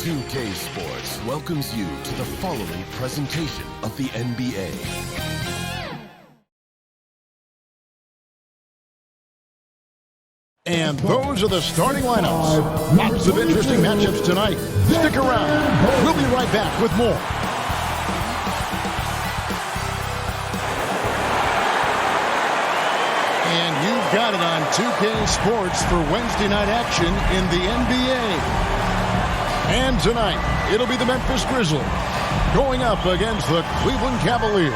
2K Sports welcomes you to the following presentation of the NBA. And those are the starting lineups. Lots of interesting matchups tonight. Stick around. We'll be right back with more. And you've got it on 2K Sports for Wednesday night action in the NBA. And tonight, it'll be the Memphis Grizzlies going up against the Cleveland Cavaliers.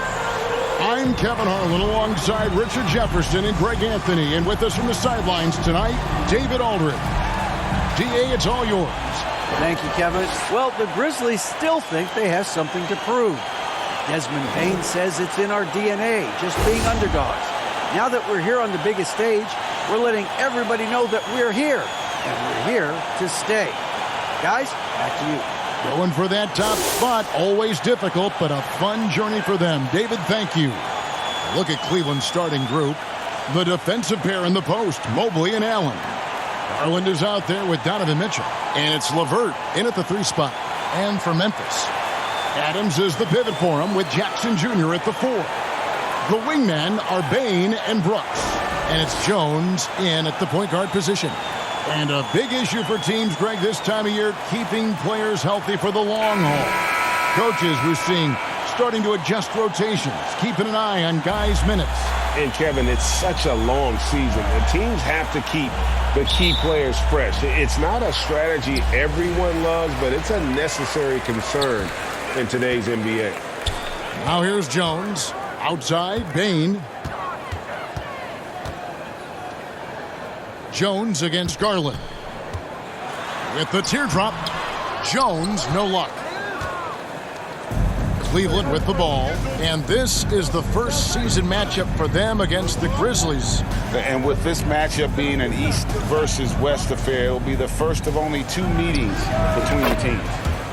I'm Kevin Harlan alongside Richard Jefferson and Greg Anthony. And with us from the sidelines tonight, David Aldridge. DA, it's all yours. Thank you, Kevin. Well, the Grizzlies still think they have something to prove. Desmond Bain says it's in our DNA, just being underdogs. Now that we're here on the biggest stage, we're letting everybody know that we're here, and we're here to stay. Guys, back to you. Going for that top spot, always difficult, but a fun journey for them. David, thank you. Look at Cleveland's starting group. The defensive pair in the post, Mobley and Allen. Garland is out there with Donovan Mitchell, and it's LeVert in at the 3 spot. And for Memphis, Adams is the pivot for him with Jackson Jr. at the 4. The wingmen are Bain and Brooks, and it's Jones in at the point guard position. And a big issue for teams, Greg, this time of year, keeping players healthy for the long haul. Coaches, we're seeing, starting to adjust rotations, keeping an eye on guys' minutes. And, Kevin, it's such a long season. The teams have to keep the key players fresh. It's not a strategy everyone loves, but it's a necessary concern in today's NBA. Now here's Jones. Outside, Bain. Jones against Garland. With the teardrop, Jones, no luck. Cleveland with the ball, and this is the first season matchup for them against the Grizzlies. And with this matchup being an East versus West affair, it will be the first of only 2 meetings between the teams.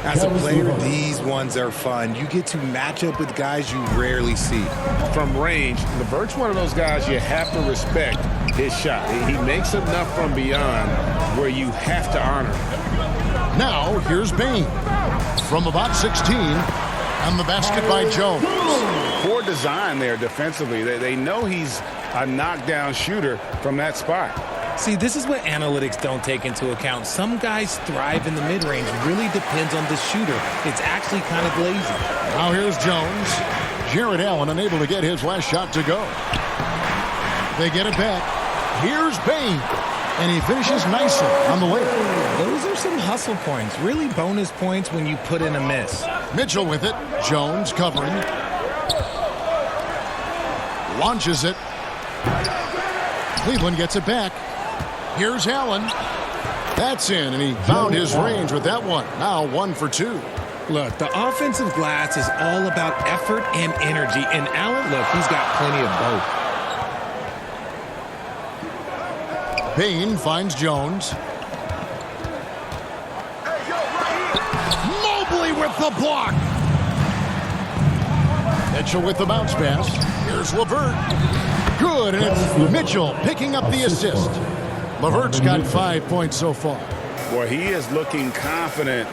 As a player, these ones are fun. You get to match up with guys you rarely see. From range, LeVert's one of those guys you have to respect his shot. He makes enough from beyond where you have to honor him. Now, here's Bain. From about 16, and the basket by Jones. Poor design there defensively. They know he's a knockdown shooter from that spot. See, this is what analytics don't take into account. Some guys thrive in the mid-range. Really depends on the shooter. It's actually kind of lazy. Now here's Jones. Jared Allen unable to get his last shot to go. They get it back. Here's Bain. And he finishes nicely on the layup. Those are some hustle points. Really bonus points when you put in a miss. Mitchell with it. Jones covering. Launches it. Cleveland gets it back. Here's Allen. That's in, and he found his range with that one. Now 1 for 2. Look, the offensive glass is all about effort and energy. And Allen, look, he's got plenty of both. Bain finds Jones. Mobley with the block. Mitchell with the bounce pass. Here's LeVert. Good, and it's Mitchell picking up the assist. LeVert's got 5 points so far. Boy, he is looking confident.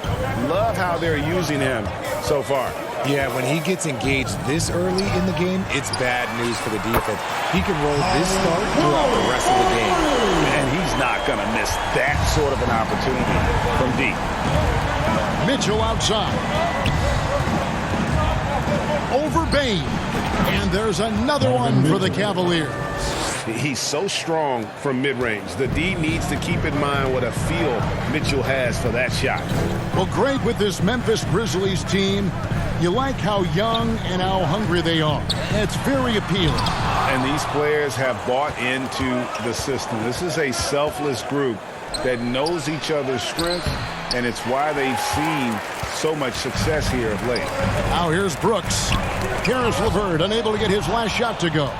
Love how they're using him so far. Yeah, when he gets engaged this early in the game, it's bad news for the defense. He can roll this start throughout the rest of the game. And he's not going to miss that sort of an opportunity from deep. Mitchell outside. Over Bain. And there's another one for the Cavaliers. He's so strong from mid-range. The D needs to keep in mind what a feel Mitchell has for that shot. Well, great with this Memphis Grizzlies team. You like how young and how hungry they are. It's very appealing. And these players have bought into the system. This is a selfless group that knows each other's strength, and it's why they've seen so much success here of late. Now here's Brooks. Karis LeVert unable to get his last shot to go.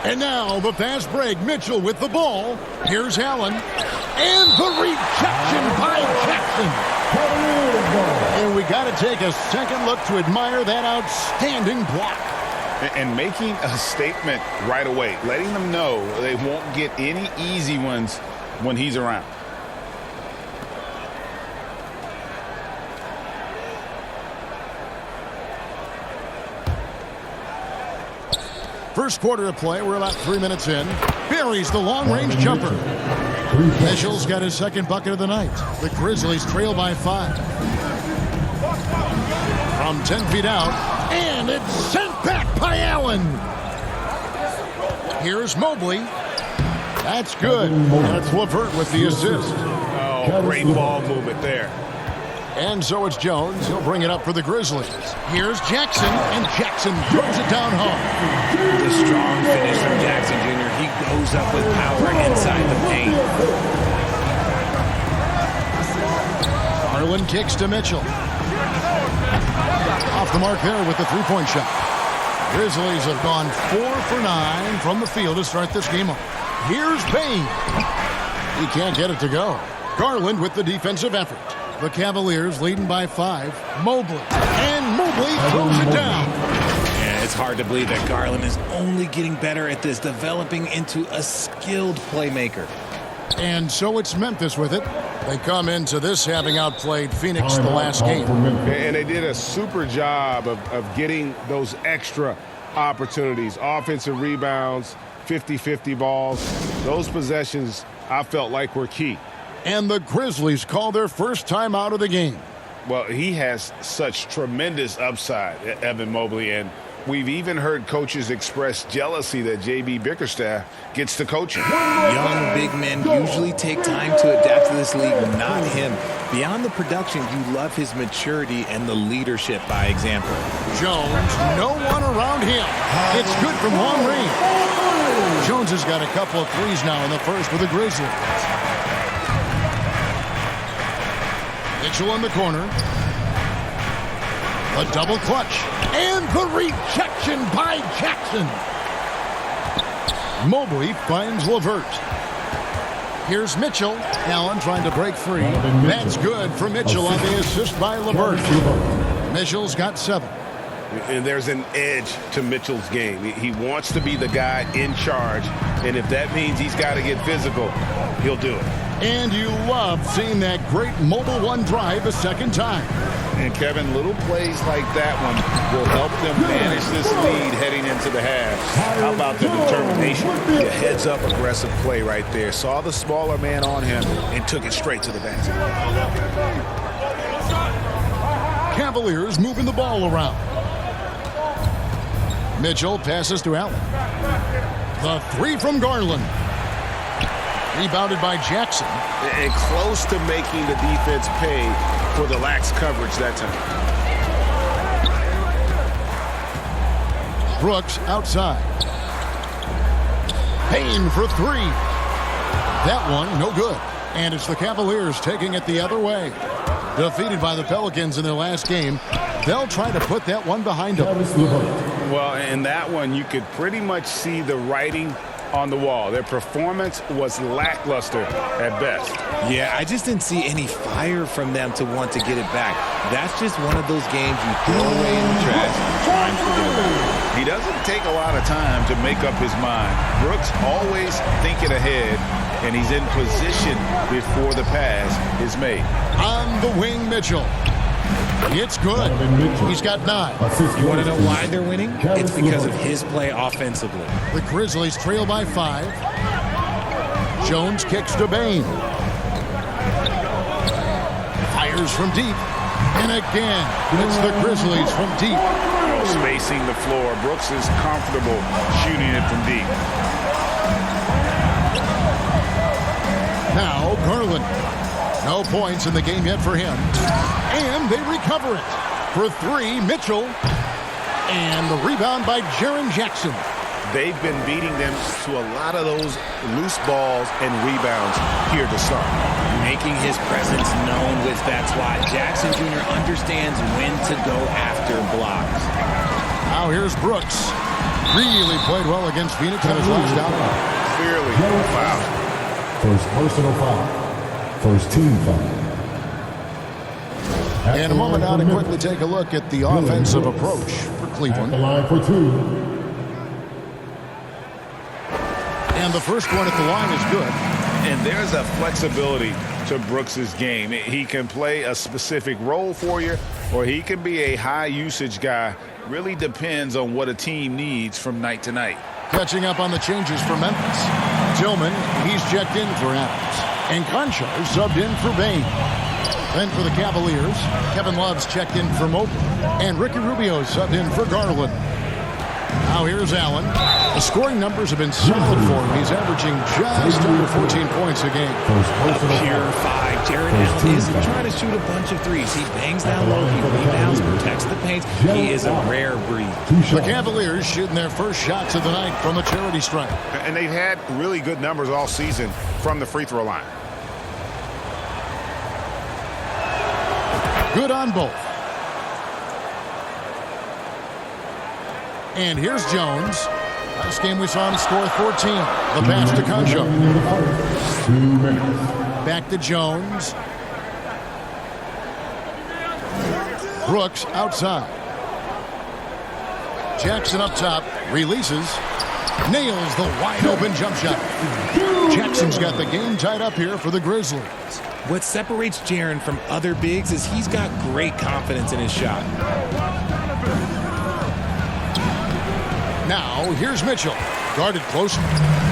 And now the fast break. Mitchell with the ball. Here's Allen. And the rejection by Jackson. And we got to take a second look to admire that outstanding block. And making a statement right away, letting them know they won't get any easy ones when he's around. First quarter of play, we're about 3 minutes in. Buries the long-range jumper. Mitchell's got his second bucket of the night. The Grizzlies trail by 5. From 10 feet out, and it's sent back by Allen. Here's Mobley. That's good. That's LeVert with the assist. Oh, great ball movement there. And so it's Jones. He'll bring it up for the Grizzlies. Here's Jackson, and Jackson throws it down hard. The strong finish from Jackson Jr. He goes up with power inside the paint. Garland kicks to Mitchell. Off the mark there with the three-point shot. Grizzlies have gone 4 for 9 from the field to start this game off. Here's Bain. He can't get it to go. Garland with the defensive effort. The Cavaliers leading by 5. Mobley. And Mobley throws it down. Yeah, it's hard to believe that Garland is only getting better at this, developing into a skilled playmaker. And so it's Memphis with it. They come into this having outplayed Phoenix the last game. And they did a super job of getting those extra opportunities. Offensive rebounds, 50-50 balls. Those possessions I felt like were key. And the Grizzlies call their first time out of the game. Well, he has such tremendous upside, Evan Mobley, and we've even heard coaches express jealousy that J.B. Bickerstaff gets to coaching. Young big men usually take time to adapt to this league, not him. Beyond the production, you love his maturity and the leadership by example. Jones, no one around him. It's good from long range. Jones has got a couple of threes now in the first for the Grizzlies. Mitchell in the corner. A double clutch. And the rejection by Jackson. Mobley finds LeVert. Here's Mitchell. Allen trying to break free. That's good for Mitchell on the assist by LeVert. Mitchell's got 7. And there's an edge to Mitchell's game. He wants to be the guy in charge, and if that means he's got to get physical, he'll do it. And you love seeing that great mobile one drive a second time. And Kevin, little plays like that one will help them manage this lead heading into the half. How about the determination? The heads-up aggressive play right there. Saw the smaller man on him and took it straight to the basket. Cavaliers moving the ball around. Mitchell passes to Allen. The 3 from Garland. Rebounded by Jackson. And close to making the defense pay for the lax coverage that time. Brooks outside. Payne for 3. That one, no good. And it's the Cavaliers taking it the other way. Defeated by the Pelicans in their last game, they'll try to put that one behind them. Well, in that one, you could pretty much see the writing on the wall. Their performance was lackluster at best. Yeah, I just didn't see any fire from them to want to get it back. That's just one of those games you throw away in the trash. Trying to forget about it. He doesn't take a lot of time to make up his mind. Brooks always thinking ahead, and he's in position before the pass is made. On the wing, Mitchell. It's good. He's got 9. You want to know why they're winning? It's because of his play offensively. The Grizzlies trail by 5. Jones kicks to Bain. Fires from deep. And again, it's the Grizzlies from deep. Spacing the floor. Brooks is comfortable shooting it from deep. Now Garland. No points in the game yet for him. And they recover it. For 3, Mitchell. And the rebound by Jaren Jackson. They've been beating them to a lot of those loose balls and rebounds here to start. Making his presence known with that's why Jackson Jr. understands when to go after blocks. Now here's Brooks. Really played well against Phoenix in his last outing. Clearly foul. First personal foul. First team foul. In a moment now to quickly take a look at the offensive approach for Cleveland. At the line for 2. And the first one at the line is good. And there's a flexibility to Brooks's game. He can play a specific role for you, or he can be a high usage guy Really depends on what a team needs from night to night. Catching up on the changes for Memphis. Tillman, he's checked in for Adams. And Conchar subbed in for Bain. Then for the Cavaliers, Kevin Love's checked in for Mobley. And Ricky Rubio subbed in for Garland. Now here's Allen. The scoring numbers have been solid for him. He's averaging just under 14 points a game. Pure 5. Jared Allen isn't trying to shoot a bunch of threes. He bangs down low, he rebounds, protects the paint. He is a rare breed. The Cavaliers shooting their first shots of the night from the charity stripe. And they've had really good numbers all season from the free throw line. Good on both. And here's Jones. Last game we saw him score 14. The pass to Conchar. Back to Jones. Brooks outside. Jackson up top. Releases. Nails the wide open jump shot. Jackson's got the game tied up here for the Grizzlies. What separates Jaren from other bigs is he's got great confidence in his shot. Now, here's Mitchell. Guarded close.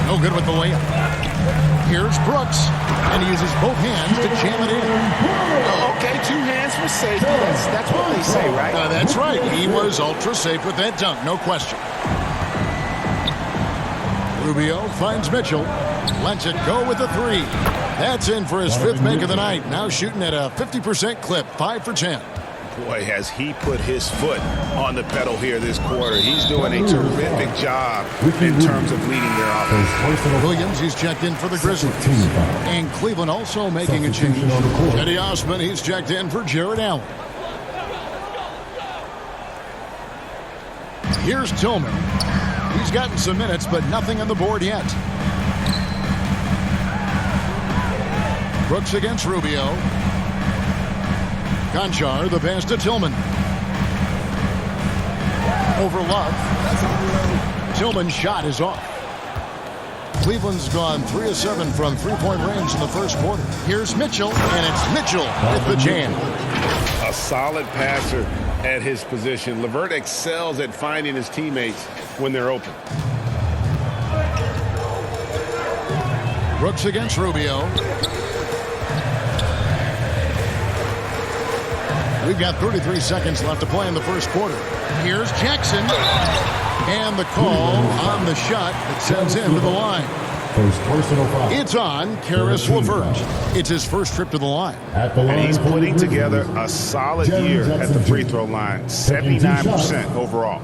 No good with the layup. Here's Brooks. And he uses both hands to jam it in. Okay, 2 hands for safety. That's what they say, right? That's right. He was ultra safe with that dunk. No question. Rubio finds Mitchell. Lets it go with the 3. That's in for his 5th make of the night. Now shooting at a 50% clip. 5 for 10. Boy, has he put his foot on the pedal here this quarter. He's doing a terrific job in terms of leading their offense. Williams, he's checked in for the Grizzlies. And Cleveland also making a change. Eddie Osman, he's checked in for Jared Allen. Here's Tillman. He's gotten some minutes, but nothing on the board yet. Brooks against Rubio. Conchar, the pass to Tillman. Over Love. Tillman's shot is off. Cleveland's gone 3 of 7 from three-point range in the first quarter. Here's Mitchell, and it's Mitchell with the jam. A solid passer at his position. LeVert excels at finding his teammates when they're open. Brooks against Rubio. We've got 33 seconds left to play in the first quarter. Here's Jackson. And the call on the shot that sends him to the line. First personal foul. It's on Caris LeVert. It's his first trip to the line. And he's putting together a solid year at the free throw line. 79% overall.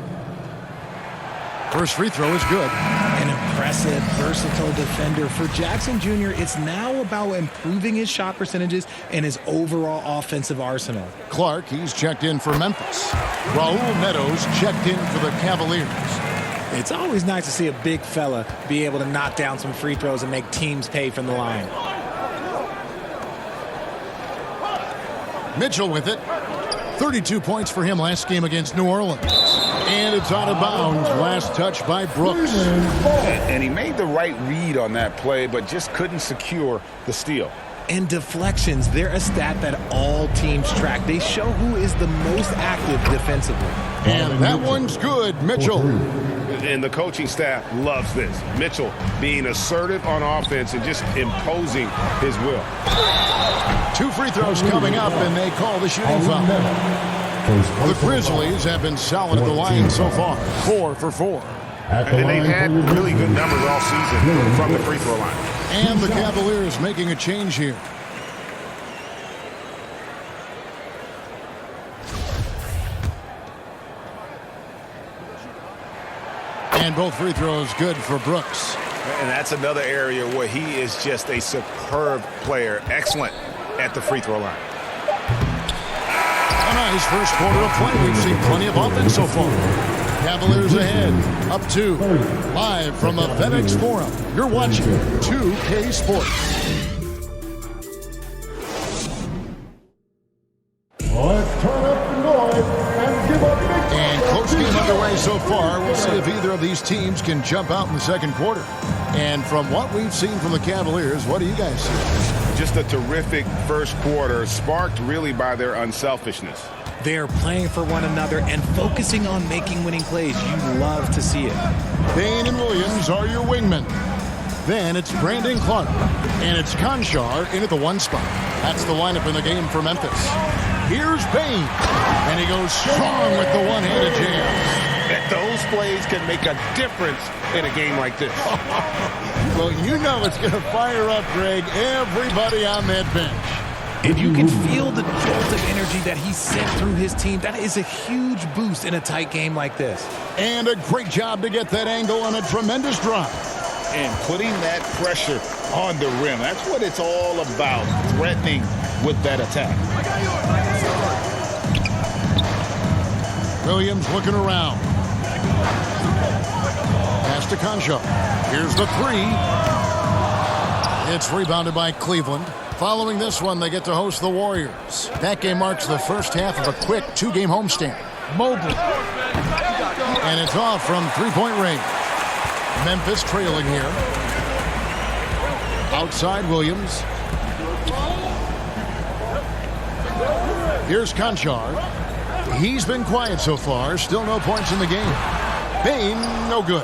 First free throw is good. An impressive, versatile defender. For Jackson Jr., it's now about improving his shot percentages and his overall offensive arsenal. Clark, he's checked in for Memphis. Raul Netos checked in for the Cavaliers. It's always nice to see a big fella be able to knock down some free throws and make teams pay from the line. Mitchell with it. 32 points for him last game against New Orleans. And it's out of bounds. Last touch by Brooks. And he made the right read on that play, but just couldn't secure the steal. And deflections, they're a stat that all teams track. They show who is the most active defensively. And that one's good, Mitchell. And the coaching staff loves this. Mitchell being assertive on offense and just imposing his will. 2 free throws coming up, and they call the shooting foul. The Grizzlies have been solid at the line so far. 4 for 4. And they've had really good numbers all season from the free throw line. And the Cavaliers making a change here. And both free throws good for Brooks. And that's another area where he is just a superb player. Excellent at the free throw line. A nice first quarter of play. We've seen plenty of offense so far. Cavaliers ahead, up 2. Live from the FedEx Forum, you're watching 2K Sports. Let's turn up the noise and give a big... And close game underway so far. We'll see if either of these teams can jump out in the second quarter. And from what we've seen from the Cavaliers, what do you guys see? Just a terrific first quarter, sparked really by their unselfishness. They are playing for one another and focusing on making winning plays. You love to see it. Bain and Williams are your wingmen. Then it's Brandon Clark. And it's Conchar in at the 1 spot. That's the lineup in the game for Memphis. Here's Bain. And he goes strong with the one-handed jam. Those plays can make a difference in a game like this. Well, you know it's going to fire up, Greg, everybody on that bench. And you can feel the jolt of energy that he sent through his team. That is a huge boost in a tight game like this. And a great job to get that angle on a tremendous drive. And putting that pressure on the rim. That's what it's all about, threatening with that attack. Williams looking around. Pass to Conchar. Here's the 3. It's rebounded by Cleveland. Following this one, they get to host the Warriors. That game marks the first half of a quick 2-game homestand. Mobley. And it's off from three-point range. Memphis trailing here. Outside Williams. Here's Conchar. He's been quiet so far. Still no points in the game. Bain, no good.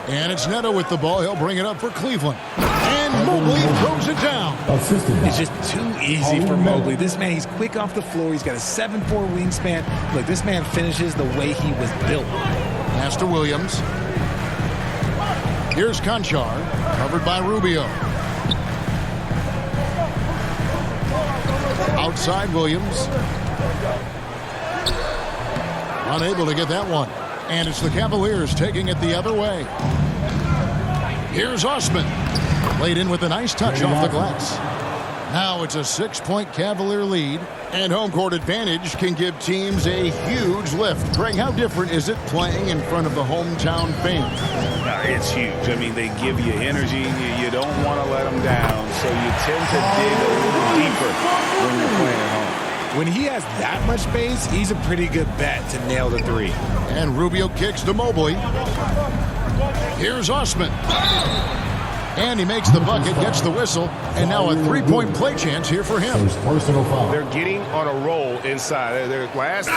And it's Neto with the ball. He'll bring it up for Cleveland. And Mobley throws it down. It's just too easy for Mobley. This man, he's quick off the floor. He's got a 7'4 wingspan. Look, this man finishes the way he was built. Pass to Williams. Here's Conchar, covered by Rubio. Outside Williams. Unable to get that one. And it's the Cavaliers taking it the other way. Here's Osman. Laid in with a nice touch off the glass. Now it's a 6-point Cavalier lead. And home court advantage can give teams a huge lift. Greg, how different is it playing in front of the hometown fans? It's huge. I mean, they give you energy. You don't want to let them down, so you tend to dig a little deeper when you're playing at home. When he has that much space, he's a pretty good bet to nail the 3. And Rubio kicks to Mobley. Here's Osman. And he makes the bucket, gets the whistle, and now a 3-point play chance here for him. They're getting on a roll inside. Their last 3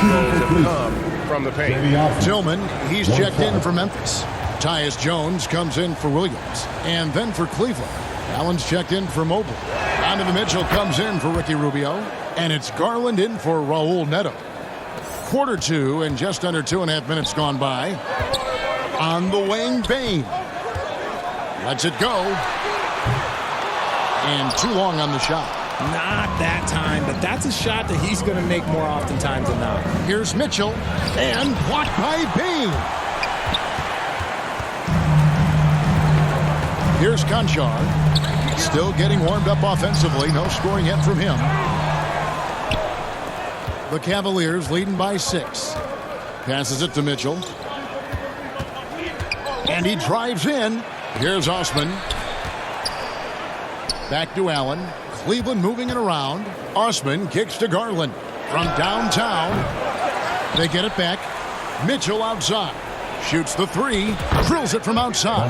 field goals have come from the paint. Tillman, he's checked in for Memphis. Tyus Jones comes in for Williams. And then for Cleveland, Allen's checked in for Mobley. Donovan Mitchell comes in for Ricky Rubio. And it's Garland in for Raul Neto. Quarter 2 and just under 2.5 minutes gone by. On the wing, Bain. Lets it go. And too long on the shot. Not that time, but that's a shot that he's going to make more oftentimes than not. Here's Mitchell. And blocked by Bain. Here's Conchar. Still getting warmed up offensively. No scoring yet from him. The Cavaliers leading by 6. Passes it to Mitchell. And he drives in. Here's Osman. Back to Allen. Cleveland moving it around. Osman kicks to Garland. From downtown. They get it back. Mitchell outside. Shoots the 3. Drills it from outside.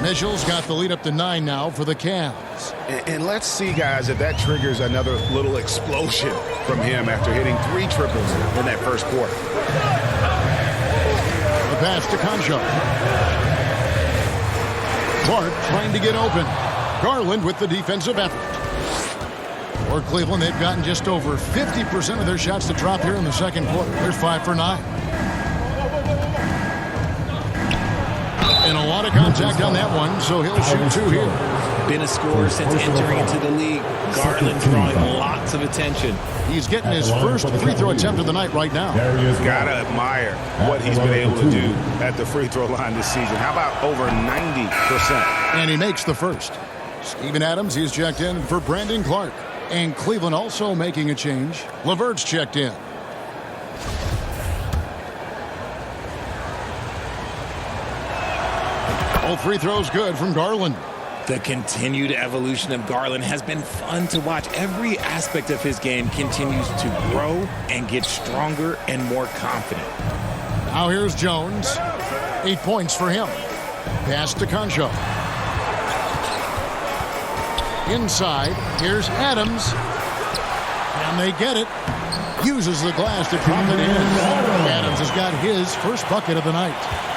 Mitchell's got the lead up to 9 now for the Cavs. And let's see, guys, if that triggers another little explosion from him after hitting 3 triples in that first quarter. The pass to Conchar. Clark trying to get open. Garland with the defensive effort. For Cleveland, they've gotten just over 50% of their shots to drop here in the second quarter. They're 5 for 9. And a lot of contact on that one, so he'll shoot 2 here. Been a scorer since entering into the league. Garland drawing lots of attention. He's getting his first free throw attempt of the night right now. Gotta admire what he's been able to do at the free throw line this season. How about over 90%? And he makes the first. Steven Adams, he's checked in for Brandon Clark. And Cleveland also making a change. LeVert's checked in. All free throws good from Garland. The continued evolution of Garland has been fun to watch. Every aspect of his game continues to grow and get stronger and more confident. Now here's Jones. 8 points for him. Pass to Conchar. Inside, here's Adams. And they get it. Uses the glass to drop it in. Adams has got his first bucket of the night.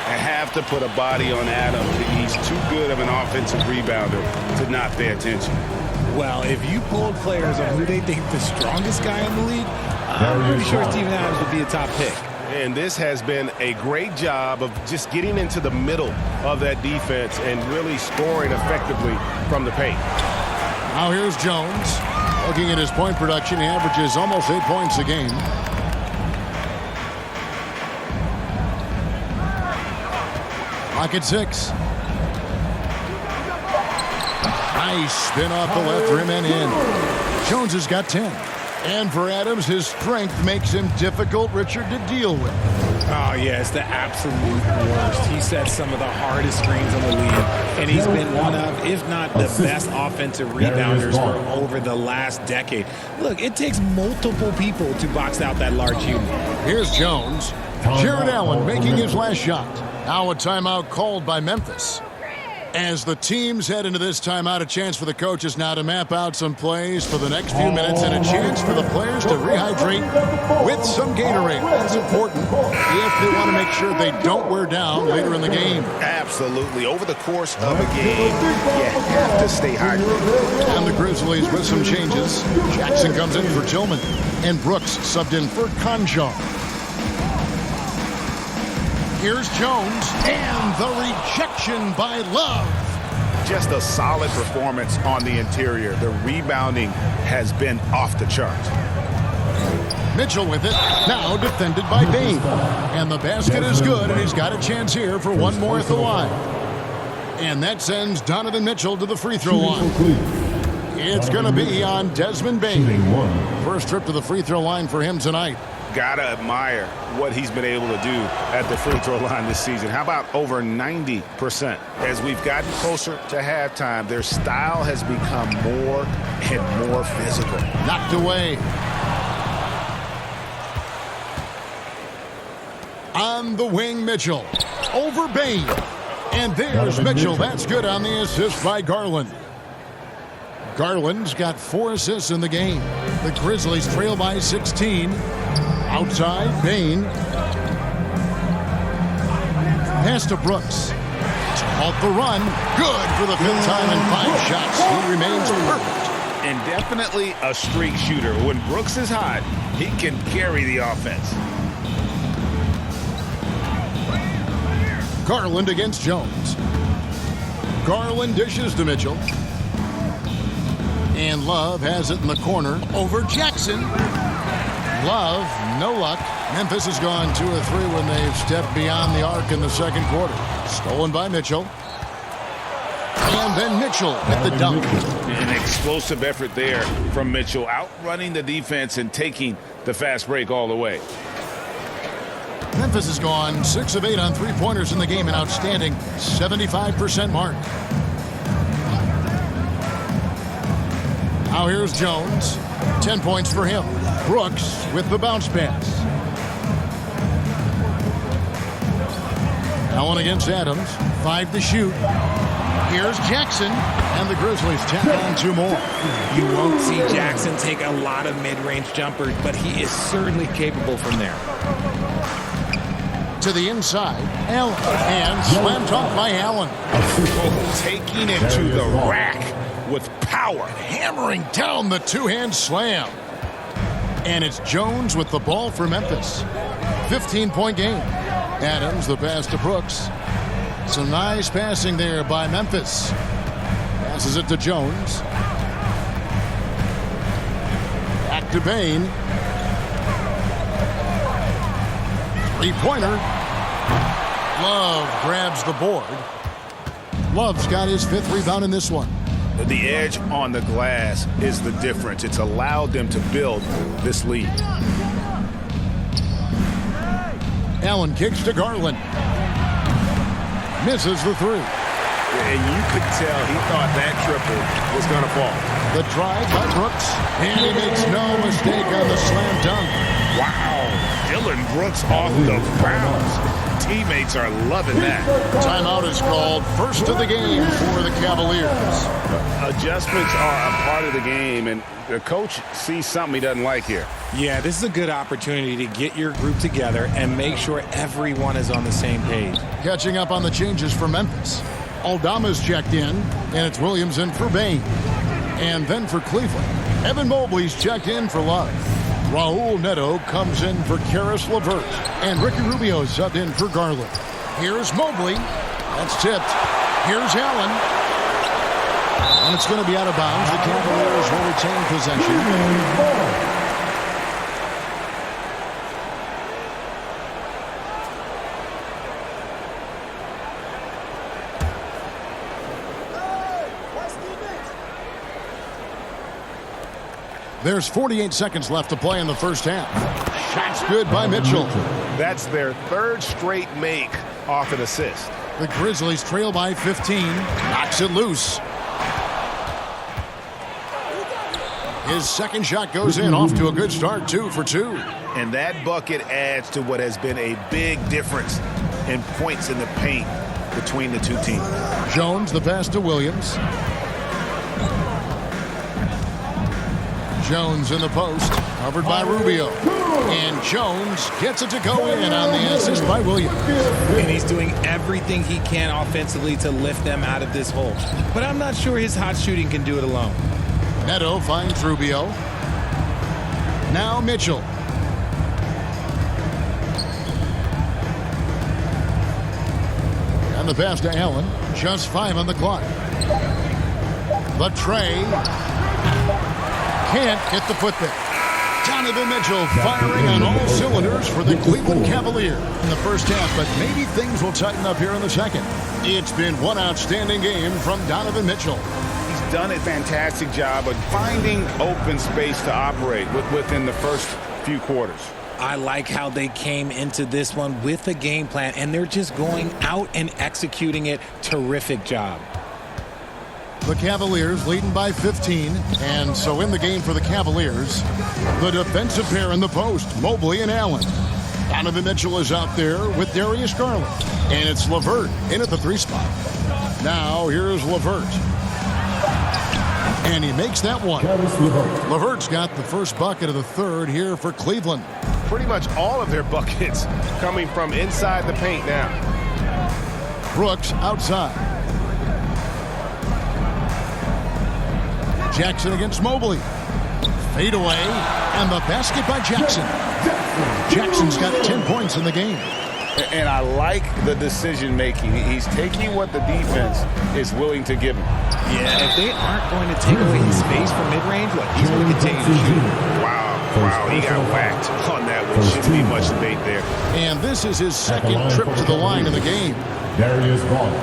I have to put a body on Adams. He's too good of an offensive rebounder to not pay attention. Well, if you polled players on who they think the strongest guy in the league, I'm pretty sure Steven Adams would be a top pick. And this has been a great job of just getting into the middle of that defense and really scoring effectively from the paint. Now here's Jones. Looking at his point production, he averages almost 8 points a game. Clock at 6. Nice spin off the left rim and in. Jones has got 10. And for Adams, his strength makes him difficult, Richard, to deal with. Oh, yeah, it's the absolute worst. He sets some of the hardest screens in the league, and he's been one of, if not the best offensive rebounders for over the last decade. Look, it takes multiple people to box out that large unit. Here's Jones. Jared Allen making his last shot. Now a timeout called by Memphis. As the teams head into this timeout, a chance for the coaches now to map out some plays for the next few minutes and a chance for the players to rehydrate with some Gatorade. That's important if they want to make sure they don't wear down later in the game. Absolutely. Over the course of a game, you have to stay hydrated. And the Grizzlies with some changes. Jackson comes in for Tillman, and Brooks subbed in for Conjar. Here's Jones, and the rejection by Love. Just a solid performance on the interior. The rebounding has been off the charts. Mitchell with it, now defended by Bain. And the basket is good, and he's got a chance here for one more at the line. And that sends Donovan Mitchell to the free throw line. It's going to be on Desmond Bain. First trip to the free throw line for him tonight. Gotta admire what he's been able to do at the free throw line this season. How about over 90%? As we've gotten closer to halftime, their style has become more and more physical. Knocked away. On the wing, Mitchell. Over Bain. And there's Mitchell. That's good on the assist by Garland. Garland's got 4 assists in the game. The Grizzlies trail by 16. Outside, Bain. Pass to Brooks. Off the run. Good for the 5th time in 5 shots. He remains perfect. And definitely a streak shooter. When Brooks is hot, he can carry the offense. Garland against Jones. Garland dishes to Mitchell. And Love has it in the corner over Jackson. Love, no luck. Memphis has gone 2 of 3 when they've stepped beyond the arc in the second quarter. Stolen by Mitchell. And then Mitchell at the dunk. An explosive effort there from Mitchell, outrunning the defense and taking the fast break all the way. Memphis has gone 6 of 8 on three-pointers in the game, an outstanding 75% mark. Now here's Jones. 10 points for him. Brooks with the bounce pass. Allen against Adams. 5 to shoot. Here's Jackson. And the Grizzlies tap on 2 more. You won't see Jackson take a lot of mid-range jumpers, but he is certainly capable from there. To the inside. Allen. And slammed off by Allen. Oh, taking it to the rack with power. Hammering down the 2-hand slam. And it's Jones with the ball for Memphis. 15-point game. Adams, the pass to Brooks. Some nice passing there by Memphis. Passes it to Jones. Back to Bain. 3-pointer. Love grabs the board. Love's got his 5th rebound in this one. The edge on the glass is the difference. It's allowed them to build this lead. Allen kicks to Garland. Misses the 3. And you could tell he thought that triple was going to fall. The drive by Brooks. And he makes no mistake on the slam dunk. Wow. Dylan Brooks off the bounce. teammates are loving that. Timeout is called. First of the game for the Cavaliers. Adjustments are a part of the game, and the coach sees something he doesn't like here. Yeah, this is a good opportunity to get your group together and make sure everyone is on the same page. Catching up on the changes for Memphis. Aldama's checked in, and it's Williams in for Bain. And then for Cleveland, Evan Mobley's checked in for Love. Raul Neto comes in for Karis LeVert. And Ricky Rubio subbed in for Garland. Here's Mobley. That's tipped. Here's Allen. And it's going to be out of bounds. The Cavaliers will retain possession. There's 48 seconds left to play in the first half. Shot's good by Mitchell. That's their third straight make off an assist. The Grizzlies trail by 15. Knocks it loose. His second shot goes in, off to a good start, 2 for 2. And that bucket adds to what has been a big difference in points in the paint between the two teams. Jones, the pass to Williams. Jones in the post, covered by Rubio. And Jones gets it to go in on the assist by Williams. And he's doing everything he can offensively to lift them out of this hole. But I'm not sure his hot shooting can do it alone. Neto finds Rubio. Now Mitchell. And the pass to Allen. Just 5 on the clock. The tray. Can't get the putback. Donovan Mitchell firing on all cylinders for the Cleveland Cavaliers in the first half, but maybe things will tighten up here in the second. It's been one outstanding game from Donovan Mitchell. He's done a fantastic job of finding open space to operate within the first few quarters. I like how they came into this one with a game plan, and they're just going out and executing it. Terrific job. The Cavaliers leading by 15, and so in the game for the Cavaliers, the defensive pair in the post, Mobley and Allen. Donovan Mitchell is out there with Darius Garland, and it's LeVert in at the 3 spot. Now here's LeVert, and he makes that one. LeVert's got the first bucket of the third here for Cleveland. Pretty much all of their buckets coming from inside the paint now. Brooks outside. Jackson against Mobley. Fade away, and the basket by Jackson. Jackson's got 10 points in the game. And I like the decision making. He's taking what the defense is willing to give him. Yeah, if they aren't going to take away his space from mid-range, look, he's going to continue to shoot. Wow, he got whacked on that one. Shouldn't be much debate there. And this is his second trip to the line in the game. Darius Garland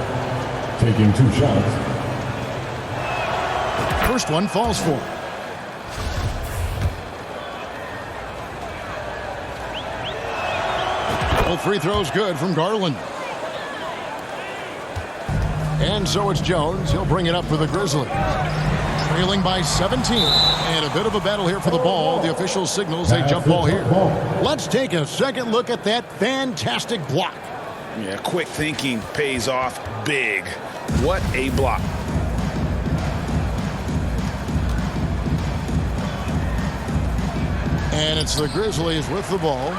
taking 2 shots. First one falls for him. Both free throws good from Garland. And so it's Jones. He'll bring it up for the Grizzlies. Trailing by 17. And a bit of a battle here for the ball. The official signals a jump ball here. Let's take a second look at that fantastic block. Yeah, quick thinking pays off big. What a block. And it's the Grizzlies with the ball.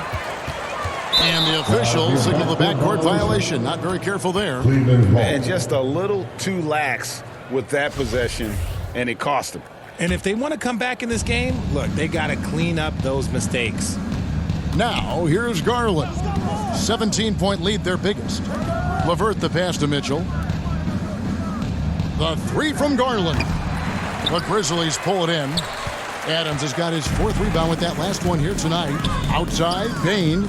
And the officials signal the backcourt violation. Not very careful there. And just a little too lax with that possession, and it cost them. And if they want to come back in this game, look, they got to clean up those mistakes. Now, here's Garland. 17-point lead, their biggest. LeVert the pass to Mitchell. The 3 from Garland. The Grizzlies pull it in. Adams has got his 4th rebound with that last one here tonight. Outside, Bain.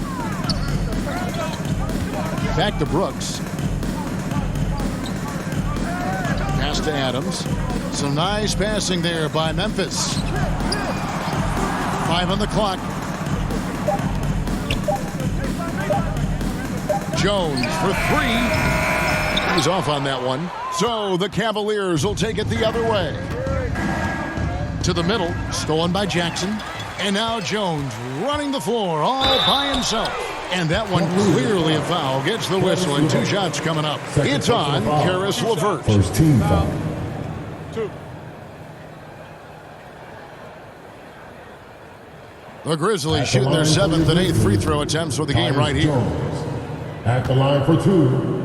Back to Brooks. Pass to Adams. Some nice passing there by Memphis. 5 on the clock. Jones for 3. He's off on that one. So the Cavaliers will take it the other way. To the middle, stolen by Jackson. And now Jones running the floor all by himself. And that one clearly a foul. Gets the whistle, and 2 shots coming up. It's on CAVS-LeVert. First team foul. The Grizzlies shooting their 7th and 8th free throw attempts for the game right here. At the line for 2.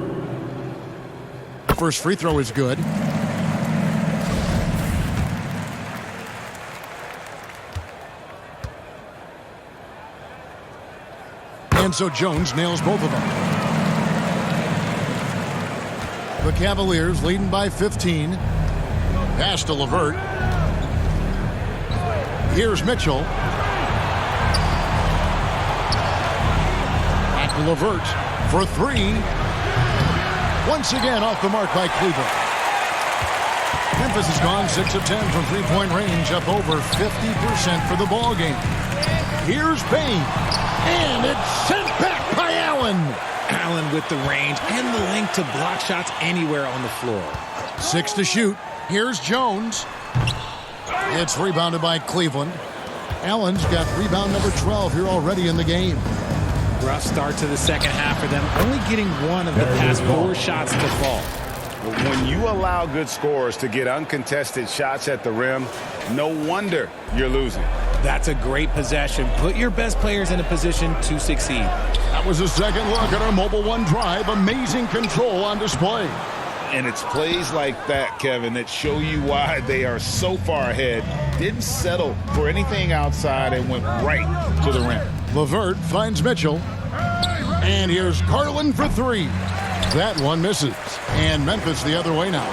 First free throw is good. And so Jones nails both of them. The Cavaliers leading by 15. Pass to LeVert. Here's Mitchell. Back to LeVert for 3. Once again off the mark by Cleveland. Memphis has gone 6 of 10 from three-point range, up over 50% for the ball game. Here's Payne. And it's sent back by Allen. Allen with the range and the length to block shots anywhere on the floor. 6 to shoot. Here's Jones. It's rebounded by Cleveland. Allen's got rebound number 12 here already in the game. Rough start to the second half for them, only getting 1 of the past 4 shots to fall. When you allow good scorers to get uncontested shots at the rim, no wonder you're losing. That's a great possession. Put your best players in a position to succeed. That was a second look at our Mobile One drive. Amazing control on display. And it's plays like that, Kevin, that show you why they are so far ahead. Didn't settle for anything outside and went right to the rim. LeVert finds Mitchell. And here's Garland for 3. That one misses. And Memphis the other way now.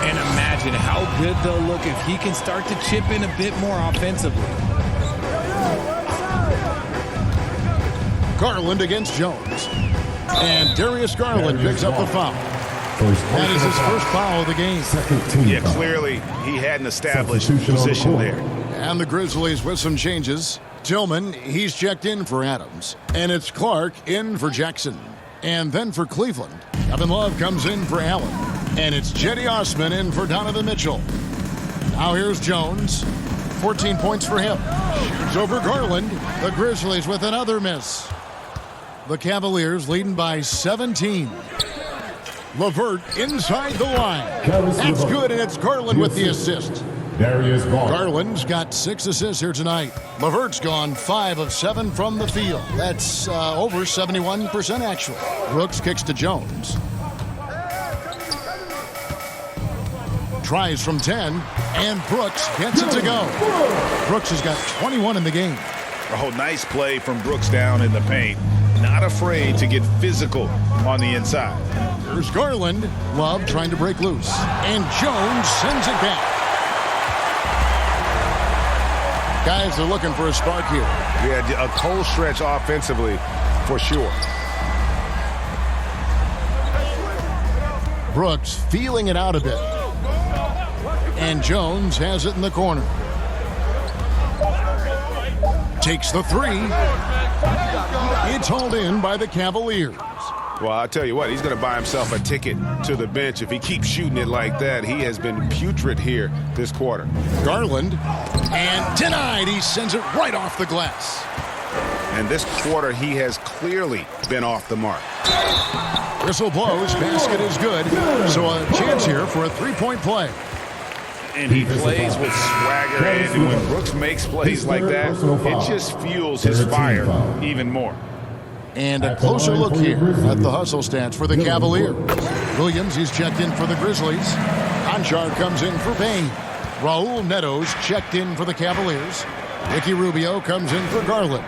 And imagine how good they'll look if he can start to chip in a bit more offensively. Garland against Jones. And Darius Garland picks up the foul. That is his first foul of the game. Yeah, clearly he had an established position there. And the Grizzlies with some changes. Tillman, he's checked in for Adams. And it's Clark in for Jackson. And then for Cleveland, Kevin Love comes in for Allen. And it's Jetty Osman in for Donovan Mitchell. Now here's Jones. 14 points for him. Shoots over Garland. The Grizzlies with another miss. The Cavaliers leading by 17. LeVert inside the line. That's good, and it's Garland with the assist. Garland's got 6 assists here tonight. LeVert's gone 5 of 7 from the field. That's over 71% actually. Brooks kicks to Jones. Tries from 10, and Brooks gets it to go. Brooks has got 21 in the game. Oh, nice play from Brooks down in the paint. Not afraid to get physical on the inside. There's Garland. Love trying to break loose. And Jones sends it back. Guys are looking for a spark here. Yeah, a cold stretch offensively for sure. Brooks feeling it out a bit. And Jones has it in the corner. Takes the 3. It's hauled in by the Cavaliers. Well, I'll tell you what, he's going to buy himself a ticket to the bench. If he keeps shooting it like that, he has been putrid here this quarter. Garland, and denied. He sends it right off the glass. And this quarter, he has clearly been off the mark. Whistle blows, basket is good. So a chance here for a three-point play. And he plays with swagger, and when Brooks makes plays like that, it just fuels his fire even more. And a closer look here at the hustle stats for the Cavaliers. Williams, he's checked in for the Grizzlies. Conchar comes in for Payne. Raul Neto's checked in for the Cavaliers. Ricky Rubio comes in for Garland.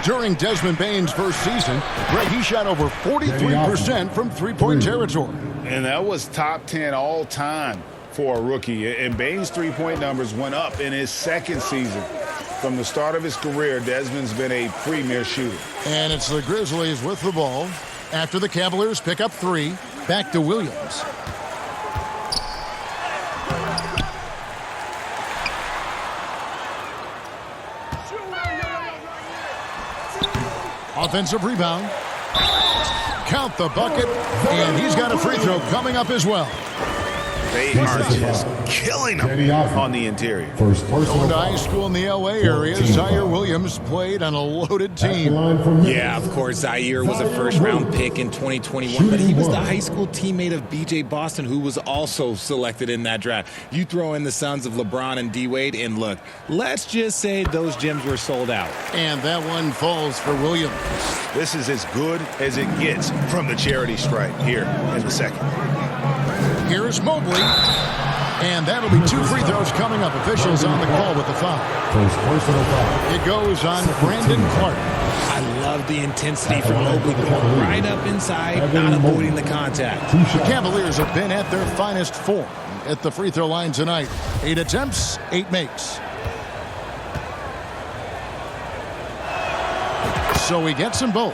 During Desmond Bane's first season, Greg, he shot over 43% from three-point territory. And that was top 10 all time for a rookie. And Bane's three-point numbers went up in his second season. From the start of his career, Desmond's been a premier shooter. And it's the Grizzlies with the ball. After the Cavaliers pick up 3, back to Williams. Offensive rebound. Count the bucket, and he's got a free throw coming up as well. They are just killing them on the interior. First personal Going to high foul. school in the LA area, Zaire Williams played on a loaded At the team. line for Memphis. Yeah, of course, Zaire was a first-round pick in 2021, but he was the high school teammate of B.J. Boston, who was also selected in that draft. You throw in the sons of LeBron and D-Wade, and look, let's just say those gyms were sold out. And that one falls for Williams. This is as good as it gets from the charity stripe here in the second. Here's Mobley. And that'll be 2 free throws coming up. Officials on the call with the foul. First personal foul. It goes on Brandon Clark. I love the intensity from Mobley going right up inside, not avoiding the contact. Two The shots. Cavaliers have been at their finest form at the free throw line tonight. 8 attempts, 8 makes. So he gets them both.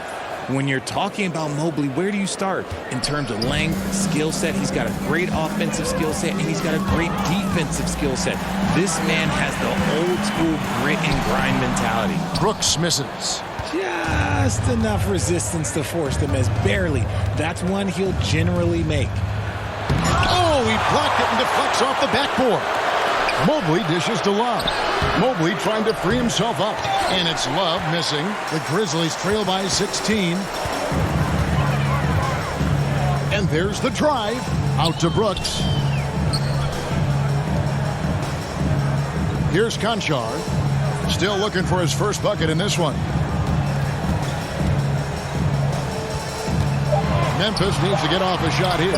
When you're talking about Mobley, where do you start? In terms of length, skill set, he's got a great offensive skill set, and he's got a great defensive skill set. This man has the old school grit and grind mentality. Brooks misses. Just enough resistance to force the miss, barely. That's one he'll generally make. Oh, he blocked it and deflects off the backboard. Mobley dishes to Love. Mobley trying to free himself up. And it's Love missing. The Grizzlies trail by 16. And there's the drive. Out to Brooks. Here's Conchar. Still looking for his first bucket in this one. Memphis needs to get off a shot here.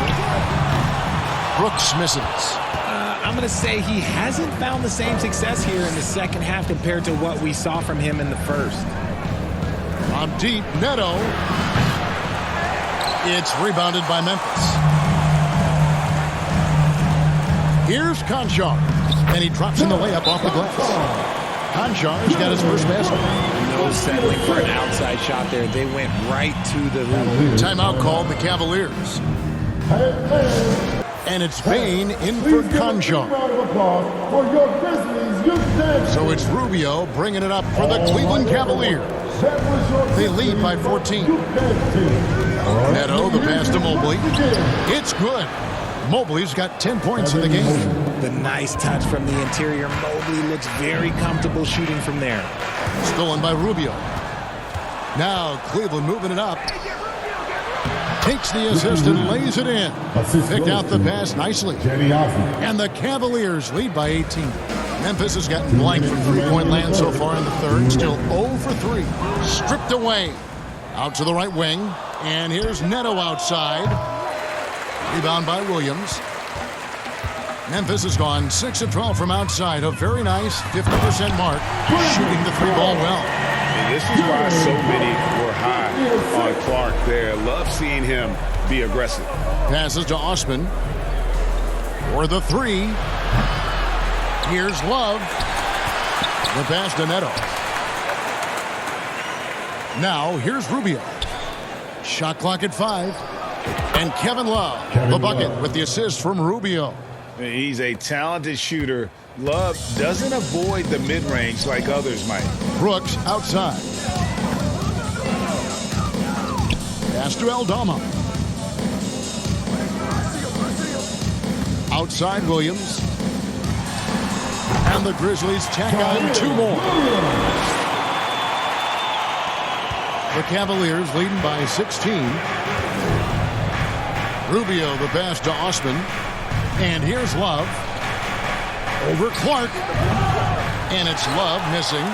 Brooks misses. I'm going to say he hasn't found the same success here in the second half compared to what we saw from him in the first. On deep, Neto. It's rebounded by Memphis. Here's Conchar. And he drops in the layup off the glass. Conchar's got his first basket. No settling for an outside shot there. They went right to the hoop. Timeout called the Cavaliers. And it's Bain in for Conchar. So it's Rubio bringing it up for the Cleveland Cavaliers. They lead by 14. Neto, the pass to Mobley. It's good. Mobley's got 10 points in the game. The nice touch from the interior. Mobley looks very comfortable shooting from there. Stolen by Rubio. Now Cleveland moving it up. Takes the assist and lays it in. Picked out the pass nicely. And the Cavaliers lead by 18. Memphis has gotten blank from three-point land so far in the third. Still 0 for 3. Stripped away. Out to the right wing. And here's Neto outside. Rebound by Williams. Memphis has gone 6 of 12 from outside. A very nice 50% mark. Shooting the three ball well. And this is why so many were high on Clark there. Love seeing him be aggressive. Passes to Osman. For the three. Here's Love. The pass to Neto. Now here's Rubio. Shot clock at 5. And Kevin Love, the bucket with the assist from Rubio. He's a talented shooter. Love doesn't avoid the mid-range like others might. Brooks outside. Pass to Aldama. Outside Williams. And the Grizzlies tack on 2 more. The Cavaliers leading by 16. Rubio the pass to Osman. And here's Love. Over Clark. And it's Love missing.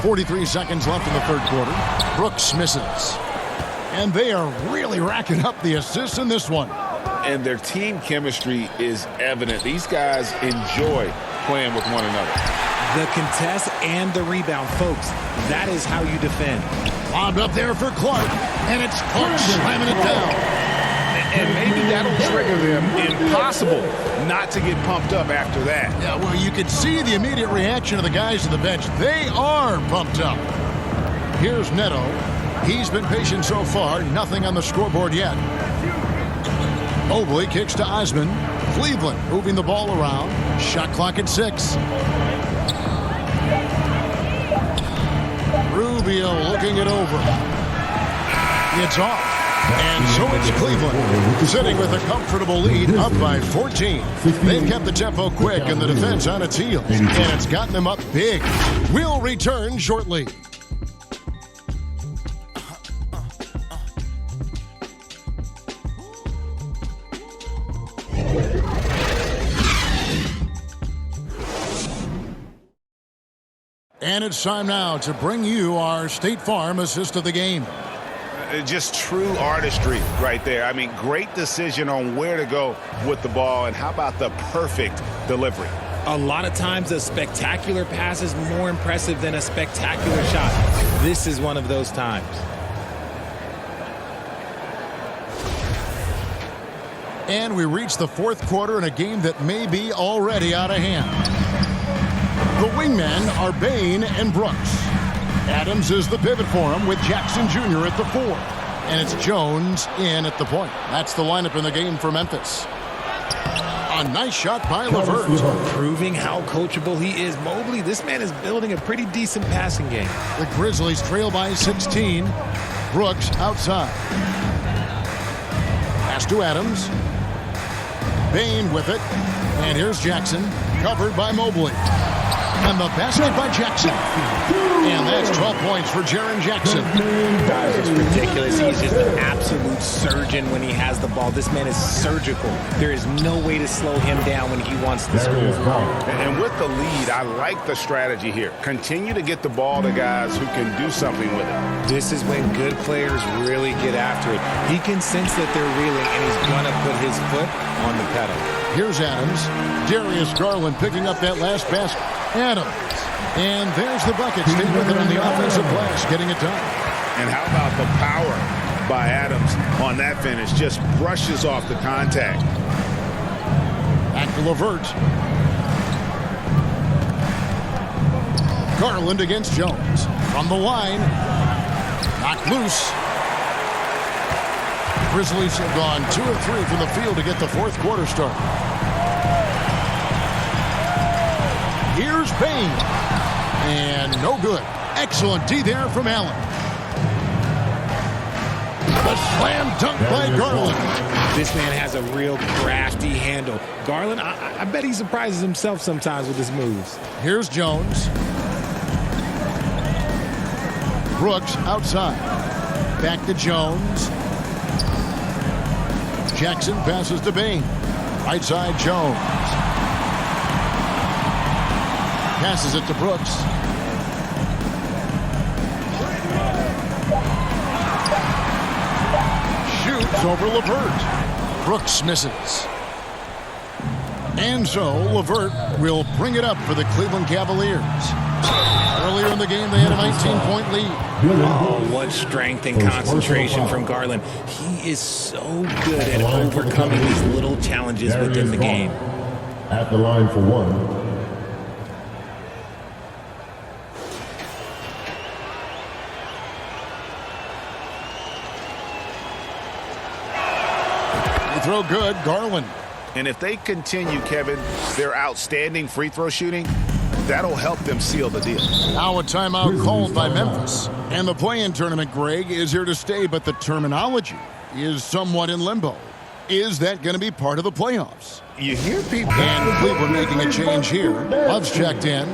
43 seconds left in the third quarter. Brooks misses. And they are really racking up the assists in this one. And their team chemistry is evident. These guys enjoy playing with one another. The contest and the rebound, folks. That is how you defend. Lobbed up there for Clark. And it's Clark slamming it down. And maybe that'll trigger them. Impossible not to get pumped up after that. Yeah, well, you can see the immediate reaction of the guys on the bench. They are pumped up. Here's Neto. He's been patient so far. Nothing on the scoreboard yet. Mobley kicks to Osman. Cleveland moving the ball around. Shot clock at 6. Rubio looking it over. It's off. And so it's Cleveland, sitting with a comfortable lead, up by 14. They've kept the tempo quick and the defense on its heels, and it's gotten them up big. We'll return shortly. And it's time now to bring you our State Farm assist of the game. Just true artistry right there. I mean, great decision on where to go with the ball, and how about the perfect delivery? A lot of times a spectacular pass is more impressive than a spectacular shot. This is one of those times. And we reach the fourth quarter in a game that may be already out of hand. The wingmen are Bain and Brooks. Adams is the pivot for him with Jackson Jr. at the 4. And it's Jones in at the point. That's the lineup in the game for Memphis. A nice shot by LeVert. Proving how coachable he is. Mobley, this man is building a pretty decent passing game. The Grizzlies trail by 16. Brooks outside. Pass to Adams. Bain with it. And here's Jackson, covered by Mobley. And the basket by Jackson. And that's 12 points for Jaren Jackson. Guys, it's ridiculous. He's just an absolute surgeon when he has the ball. This man is surgical. There is no way to slow him down when he wants to score. And with the lead, I like the strategy here. Continue to get the ball to guys who can do something with it. This is when good players really get after it. He can sense that they're reeling, and he's going to put his foot on the pedal. Here's Adams. Darius Garland picking up that last basket. Adams. And there's the bucket. Stayed with it on the offensive glass, getting it done. And how about the power by Adams on that finish? Just brushes off the contact. Back to LeVert. Garland against Jones. From the line. Knocked loose. Grizzlies have gone 2 of 3 from the field to get the fourth quarter started. Here's Bain. And no good. Excellent D there from Allen. The slam dunk by Garland. This man has a real crafty handle. Garland, I bet he surprises himself sometimes with his moves. Here's Jones. Brooks outside. Back to Jones. Jackson passes to Bain. Right side, Jones. Passes it to Brooks. Shoots over LeVert. Brooks misses. And so LeVert will bring it up for the Cleveland Cavaliers. Earlier in the game, they had a 19-point lead. Oh, what strength and concentration from Garland. He is so good at overcoming these little challenges within the game. At the line for one. Throw good, Garland. And if they continue, Kevin, their outstanding free throw shooting, that'll help them seal the deal. Now a timeout called by Memphis. And the play-in tournament, Greg, is here to stay, but the terminology is somewhat in limbo. Is that going to be part of the playoffs? You hear people. And Cleveland making a change here. Love's checked in.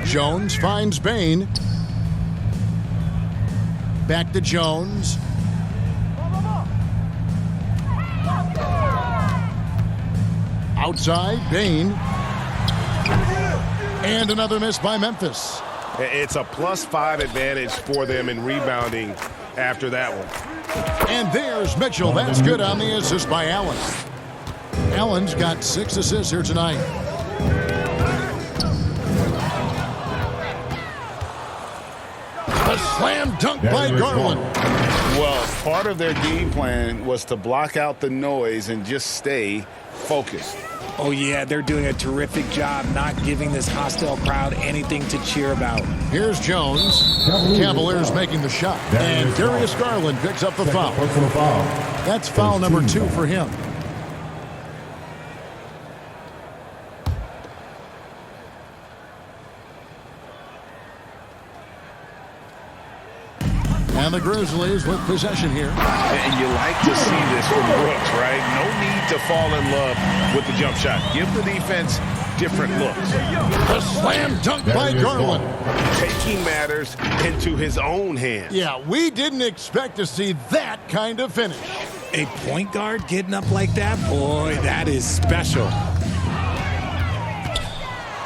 Jones finds Bain. Back to Jones. Outside, Bain. And another miss by Memphis. It's a +5 advantage for them in rebounding after that one. And there's Mitchell. That's good on the assist by Allen. Allen's got 6 assists here tonight. A slam dunk by Garland. Well, part of their game plan was to block out the noise and just stay focused. Oh, yeah, they're doing a terrific job not giving this hostile crowd anything to cheer about. Here's Jones. Cavaliers making the shot. And Darius Garland picks up the foul. That's foul number 2 for him. And the Grizzlies with possession here. And you like to see this from Brooks, right? No need to fall in love with the jump shot. Give the defense different looks. The slam dunk by Garland. Taking matters into his own hands. Yeah, we didn't expect to see that kind of finish. A point guard getting up like that, boy, that is special.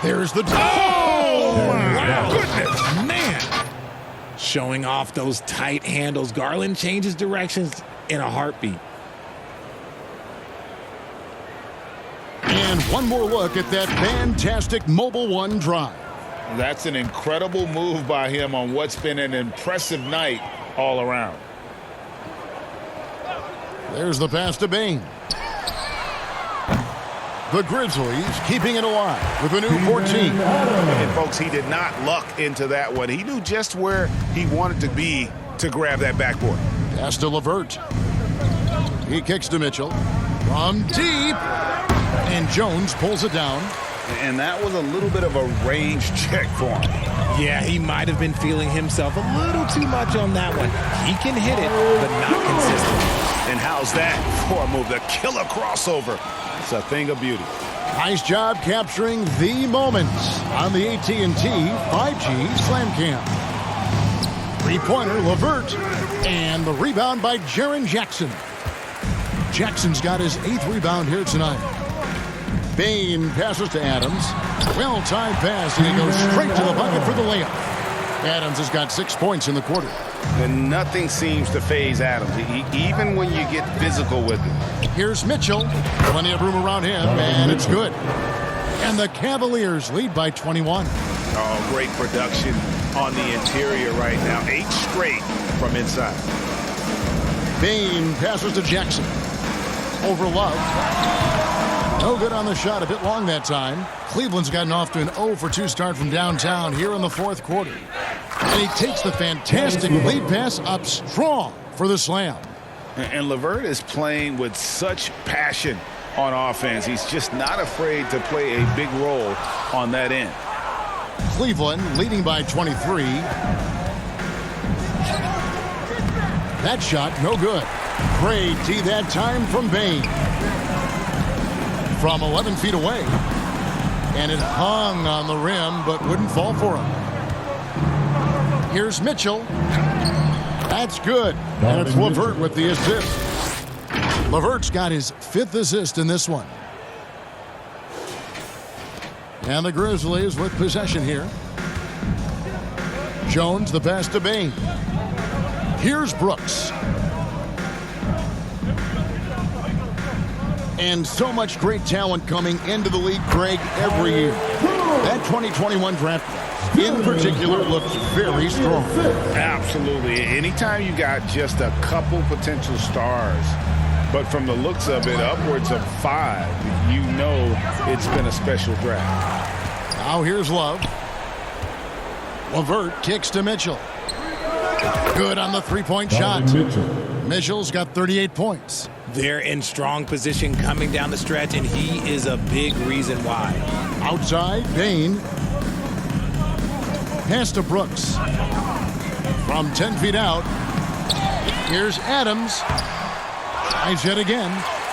There's the... Oh, my goodness, man. Showing off those tight handles. Garland changes directions in a heartbeat. And one more look at that fantastic Mobile One drive. That's an incredible move by him on what's been an impressive night all around. There's the pass to Bain. The Grizzlies keeping it alive with a new 14. And, folks, he did not luck into that one. He knew just where he wanted to be to grab that backboard. Pass to LeVert. He kicks to Mitchell. From deep. And Jones pulls it down. And that was a little bit of a range check for him. Yeah, he might have been feeling himself a little too much on that one. He can hit it, but not consistently. And how's that for a move? The killer crossover. It's a thing of beauty. Nice job capturing the moments on the AT&T 5G Slam Cam. Three-pointer, LeVert. And the rebound by Jaren Jackson. Jackson's got his 8th rebound here tonight. Bain passes to Adams. Well-timed pass, and he goes straight to the bucket for the layup. Adams has got 6 points in the quarter. And nothing seems to faze Adams, even when you get physical with him. Here's Mitchell. Plenty of room around him, and it's good. And the Cavaliers lead by 21. Oh, great production on the interior right now. 8 straight from inside. Bain passes to Jackson. Over Love. No good on the shot, a bit long that time. Cleveland's gotten off to an 0-for-2 start from downtown here in the fourth quarter. And he takes the fantastic lead pass up strong for the slam. And LeVert is playing with such passion on offense. He's just not afraid to play a big role on that end. Cleveland leading by 23. That shot, no good. Great D that time from Bain. From 11 feet away. And it hung on the rim, but wouldn't fall for him. Here's Mitchell. That's good. And it's LeVert with the assist. LeVert's got his 5th assist in this one. And the Grizzlies with possession here. Jones, the pass to Bain. Here's Brooks. And so much great talent coming into the league, Greg, every year. That 2021 draft class, in particular, looks very strong. Absolutely. Anytime you got just a couple potential stars, but from the looks of it, upwards of 5, you know it's been a special draft. Now here's Love. LeVert kicks to Mitchell. Good on the three-point shot. Mitchell's got 38 points. They're in strong position coming down the stretch, and he is a big reason why. Outside, Bain. Pass to Brooks. From 10 feet out, here's Adams. Tries yet again.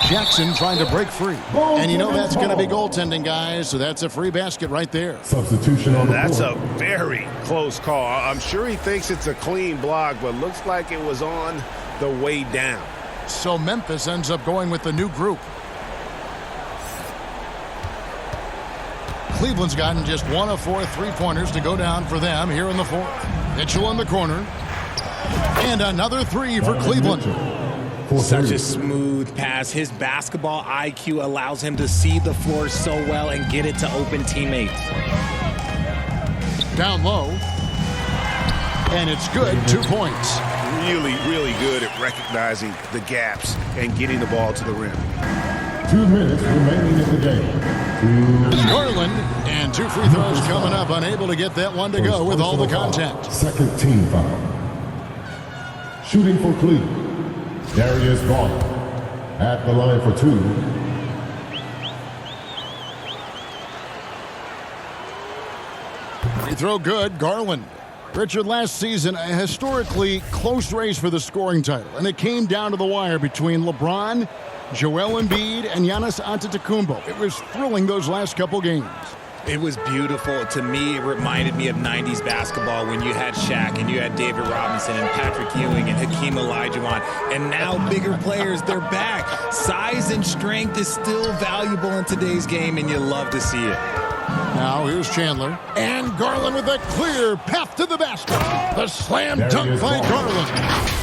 Jackson trying to break free. And you know that's going to be goaltending, guys, so that's a free basket right there. Substitution on the That's floor. a very close call. I'm sure he thinks it's a clean block, but looks like it was on the way down. So Memphis ends up going with the new group. Cleveland's gotten just 1 of 4 three-pointers to go down for them here in the fourth. Mitchell in the corner. And another 3 for Cleveland. Such a smooth pass. His basketball IQ allows him to see the floor so well and get it to open teammates. Down low. And it's good. 2 points. Really, really good at recognizing the gaps and getting the ball to the rim. 2 minutes remaining in the game. Garland, and 2 free throws coming up. Unable to get that one to go with all the contact. Second team foul. Shooting for Cleveland. Darius Garland at the line for 2. Free throw good. Garland. Richard, last season, a historically close race for the scoring title, and it came down to the wire between LeBron, Joel Embiid, and Giannis Antetokounmpo. It was thrilling those last couple games. It was beautiful. To me, it reminded me of 90s basketball when you had Shaq and you had David Robinson and Patrick Ewing and Hakeem Olajuwon. And now bigger players, they're back. Size and strength is still valuable in today's game, and you love to see it. Now here's Chandler. And Garland with a clear path to the basket. The slam dunk by Garland.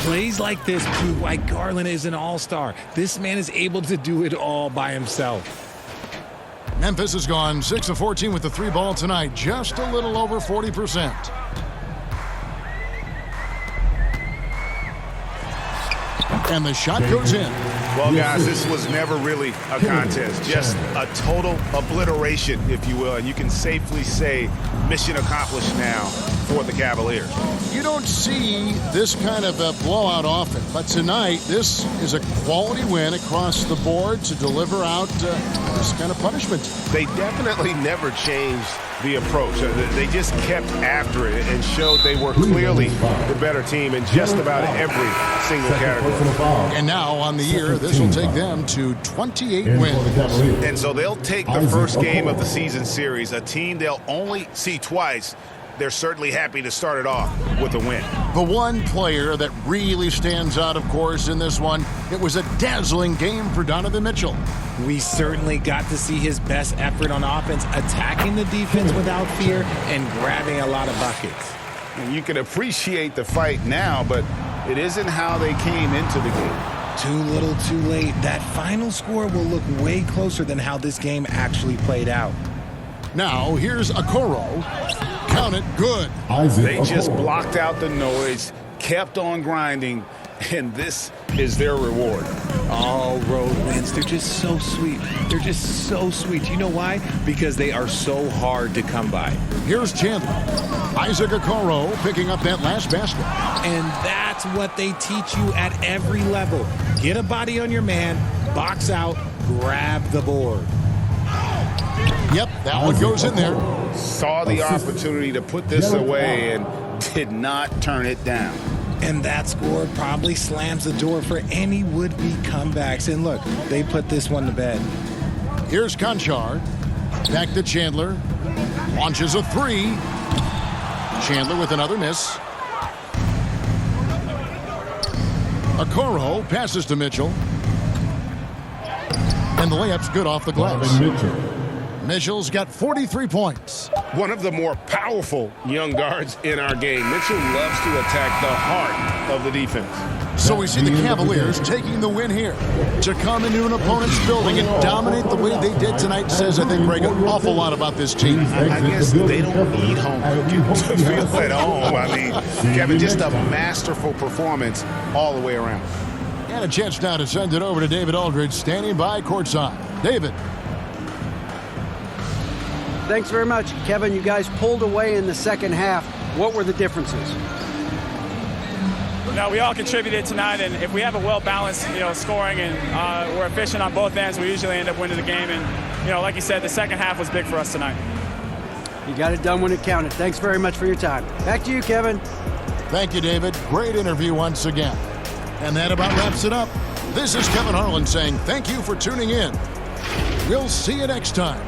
Plays like this prove why Garland is an all-star. This man is able to do it all by himself. Memphis has gone 6 of 14 with the 3 ball tonight, just a little over 40%. And the shot goes in. Well, guys, this was never really a contest, just a total obliteration, if you will. And you can safely say mission accomplished now for the Cavaliers. You don't see this kind of a blowout often, but tonight this is a quality win across the board to deliver out this kind of punishment. They definitely never changed the approach. They just kept after it and showed they were clearly the better team in just about every single category. And now on the year, this will take them to 28 wins. And so they'll take the first game of the season series, a team they'll only see twice. They're certainly happy to start it off with a win. The one player that really stands out, of course, in this one, it was a dazzling game for Donovan Mitchell. We certainly got to see his best effort on offense, attacking the defense without fear and grabbing a lot of buckets. And you can appreciate the fight now, but it isn't how they came into the game. Too little, too late. That final score will look way closer than how this game actually played out. Now, here's Okoro. Count it, good. They just blocked out the noise, kept on grinding, and this is their reward. All road wins. They're just so sweet. They're just so sweet. You know why? Because they are so hard to come by. Here's Chandler. Isaac Okoro picking up that last basket. And that's what they teach you at every level. Get a body on your man, box out, grab the board. Yep, that one goes in there. Saw the opportunity to put this away and did not turn it down. And that score probably slams the door for any would-be comebacks. And look, they put this one to bed. Here's Conchar. Back to Chandler. Launches a 3. Chandler with another miss. Okoro passes to Mitchell. And the layup's good off the glass. Mitchell's got 43 points. One of the more powerful young guards in our game. Mitchell loves to attack the heart of the defense. So we see the Cavaliers taking the win here. To come into an opponent's building and dominate the way they did tonight says, I think, Greg, an awful lot about this team. I guess they don't need home cooking to feel at home. I mean, Kevin, just a masterful performance all the way around. And a chance now to send it over to David Aldridge, standing by courtside. David. Thanks very much, Kevin. You guys pulled away in the second half. What were the differences? No, we all contributed tonight, and if we have a well-balanced, scoring and we're efficient on both ends, we usually end up winning the game. And, like you said, the second half was big for us tonight. You got it done when it counted. Thanks very much for your time. Back to you, Kevin. Thank you, David. Great interview once again. And that about wraps it up. This is Kevin Harlan saying thank you for tuning in. We'll see you next time.